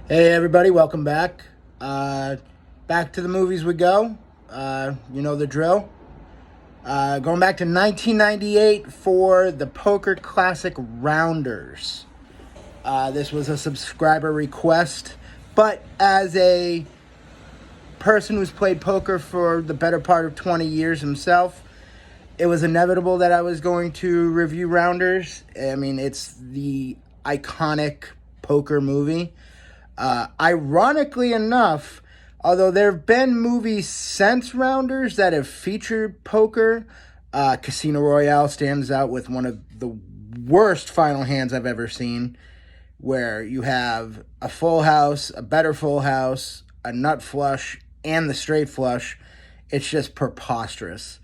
Hey everybody, welcome back. Back to the movies we go. You know the drill. Going back to 1998 for the poker classic Rounders. This was a subscriber request, but as a person who's played poker for the better part of 20 years himself, it was inevitable that I was going to review Rounders. I mean, it's the iconic poker movie. Ironically enough, although there have been movies since Rounders that have featured poker, Casino Royale stands out with one of the worst final hands I've ever seen, where you have a full house, a better full house, a nut flush, and the straight flush. It's just preposterous.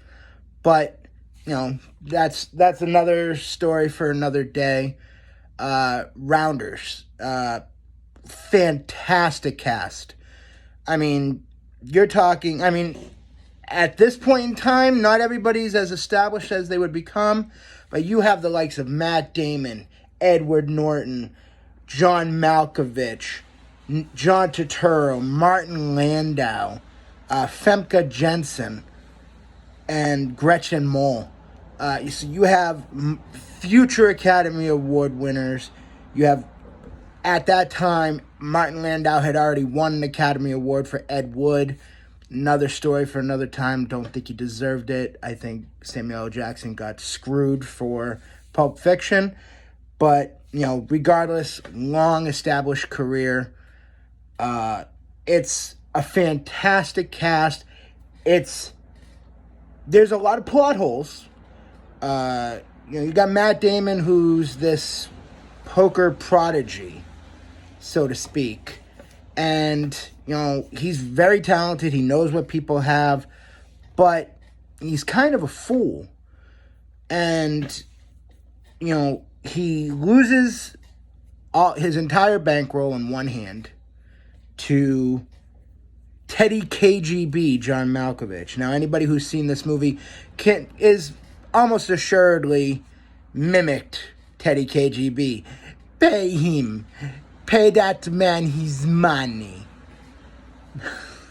But, that's another story for another day. Rounders. Fantastic cast. I mean, at this point in time, not everybody's as established as they would become, but you have the likes of Matt Damon, Edward Norton, John Malkovich, John Turturro, Martin Landau, Femke Jensen, and Gretchen Mol. So you have future Academy Award winners. You have, at that time, Martin Landau had already won an Academy Award for Ed Wood. Another story for another time. Don't think he deserved it. I think Samuel L. Jackson got screwed for Pulp Fiction. But, regardless, long established career. It's a fantastic cast. There's a lot of plot holes. You got Matt Damon, who's this poker prodigy, so to speak. And, he's very talented. He knows what people have, but he's kind of a fool. And, he loses his entire bankroll in one hand to Teddy KGB, John Malkovich. Now, anybody who's seen this movie is almost assuredly mimicked Teddy KGB. Pay him. Pay that man his money.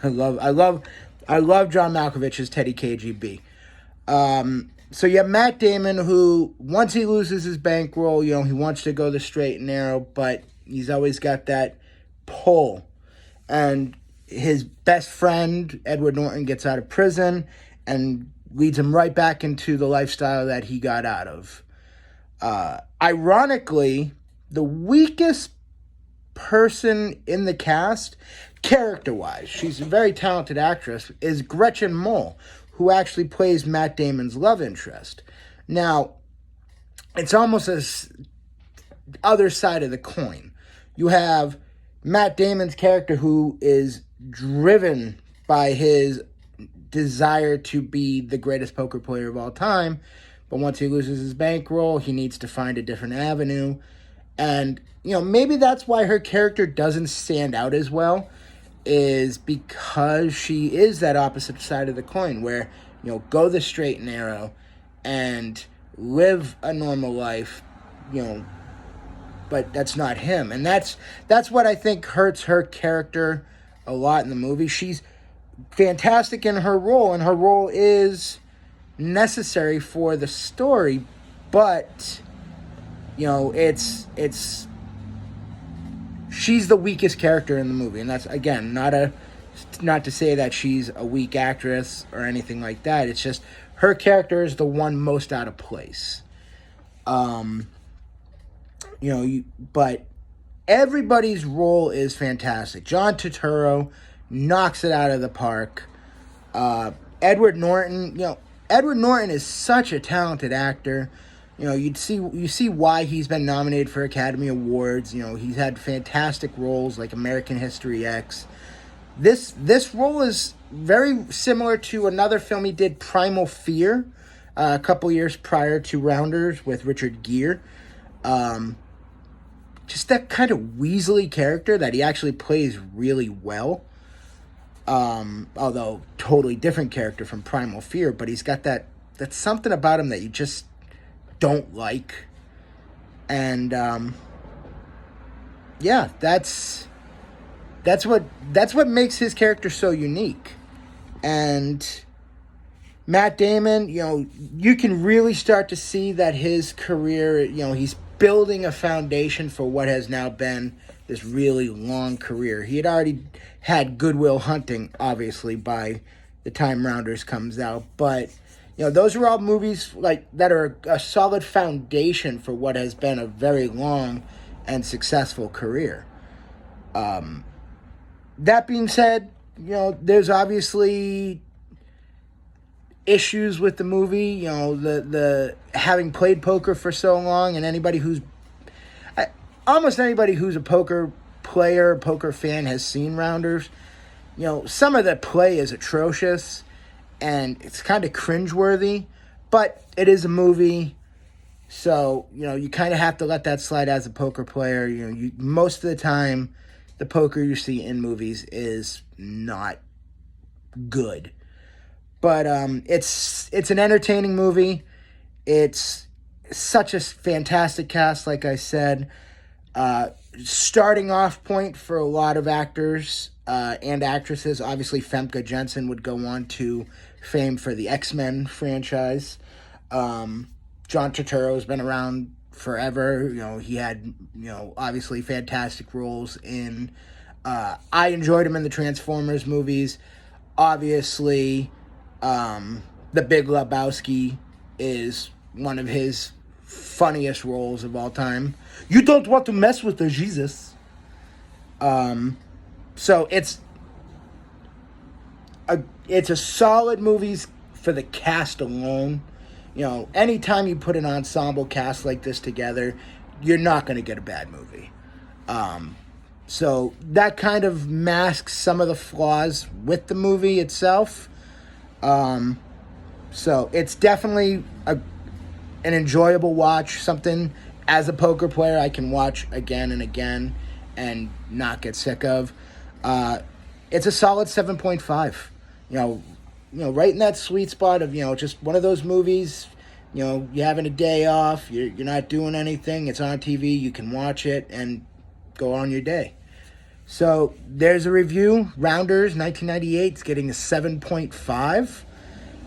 I love John Malkovich as Teddy KGB. So you have Matt Damon, who, once he loses his bankroll, he wants to go the straight and narrow, but he's always got that pull. And his best friend, Edward Norton, gets out of prison and leads him right back into the lifestyle that he got out of. Ironically, the weakest person in the cast, character-wise, she's a very talented actress, is Gretchen Mol, who actually plays Matt Damon's love interest. Now, it's almost as other side of the coin. You have Matt Damon's character, who is driven by his desire to be the greatest poker player of all time, but once he loses his bankroll, he needs to find a different avenue. And, maybe that's why her character doesn't stand out as well, is because she is that opposite side of the coin where, go the straight and narrow and live a normal life, but that's not him. And that's what I think hurts her character a lot in the movie. She's fantastic in her role, and her role is necessary for the story, but it's she's the weakest character in the movie, and that's, again, not to say that she's a weak actress or anything like that. It's just her character is the one most out of place. But everybody's role is fantastic. John Turturro knocks it out of the park. Edward Norton is such a talented actor. You see why he's been nominated for Academy Awards. He's had fantastic roles like American History X. This role is very similar to another film he did, Primal Fear, a couple years prior to Rounders with Richard Gere. Just that kind of weaselly character that he actually plays really well. Although totally different character from Primal Fear, but he's got that something about him that you just don't like. And yeah, that's That's what makes his character so unique. And Matt Damon, you can really start to see that his career, he's building a foundation for what has now been this really long career. He had already had Good Will Hunting, obviously, by the time Rounders comes out, but those are all movies that are a solid foundation for what has been a very long and successful career. That being said, there's obviously issues with the movie. The having played poker for so long, and almost anybody who's a poker player, poker fan has seen Rounders. Some of the play is atrocious, and it's kind of cringeworthy, but it is a movie, so you kind of have to let that slide as a poker player. Most of the time, the poker you see in movies is not good. But it's an entertaining movie. It's such a fantastic cast, like I said. Starting off point for a lot of actors and actresses. Obviously, Famke Janssen would go on to fame for the X-Men franchise. John Turturro's been around forever. He had, obviously fantastic roles in... I enjoyed him in the Transformers movies. Obviously... The Big Lebowski is one of his funniest roles of all time. You don't want to mess with the Jesus. So it's a solid movie for the cast alone. Anytime you put an ensemble cast like this together, you're not going to get a bad movie. So that kind of masks some of the flaws with the movie itself. So it's definitely an enjoyable watch, something as a poker player I can watch again and again and not get sick of. It's a solid 7.5. Right in that sweet spot of, just one of those movies, you're having a day off, you're not doing anything, it's on TV, you can watch it and go on your day. So there's a review. Rounders 1998 is getting a 7.5.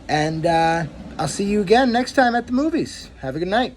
And I'll see you again next time at the movies. Have a good night.